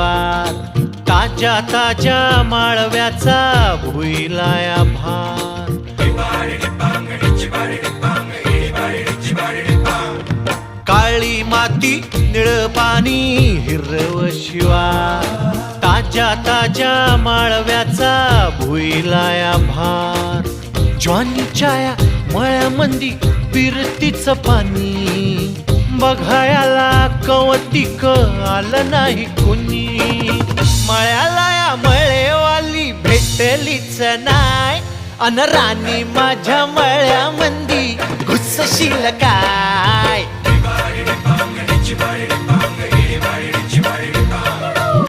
शिवार, ताज्या ताज्या माळव्याचा भुईलाया भार. काळी माती निळ पाणी हिरव शिवार, ताज्या ताज्या माळव्याचा भुईलाया भार. ज्वानीच्या या मळ्यामंदी फिरतीच पाणी, बघायला कवतिक आलं नाही कुणी. मळ्याला या मळेवाली भेटलीच नाय, अन राणी माझ्या मळ्यामंदी घुसशील काय.